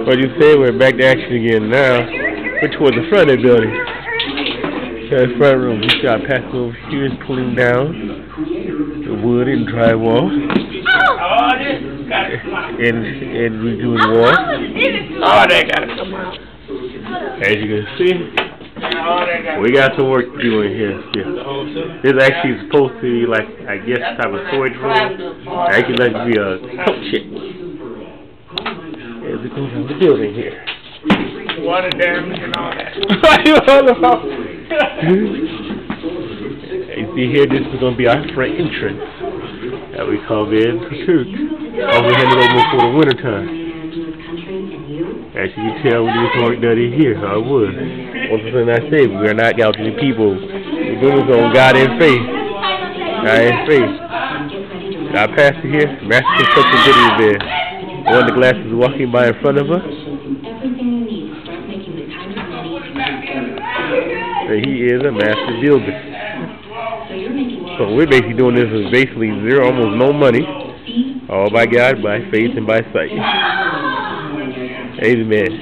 What you say? We're back to action again now. We're towards the front of the building. The front room. We got passing over here is pulling down the wood and drywall. And redoing the wall. Oh, they gotta come out. As you can see, we got some work to do in here still. This actually is supposed to be like, I guess, type of storage room. Actually, like to be a coat shed. As we go down the building here. Water damage and all that. You see here, this is going to be our front entrance that we come in for church. Over here for the winter time. As you can tell, we do some work dirty here. I would. Once again, I say, we are not gouging people. We're doing this on God in faith. God in faith. Our pastor here, Master Construction Video there. One of the glasses walking by in front of us. And he is a master builder. So we're basically doing this with basically zero, almost no money. All by God, by faith, and by sight. Amen.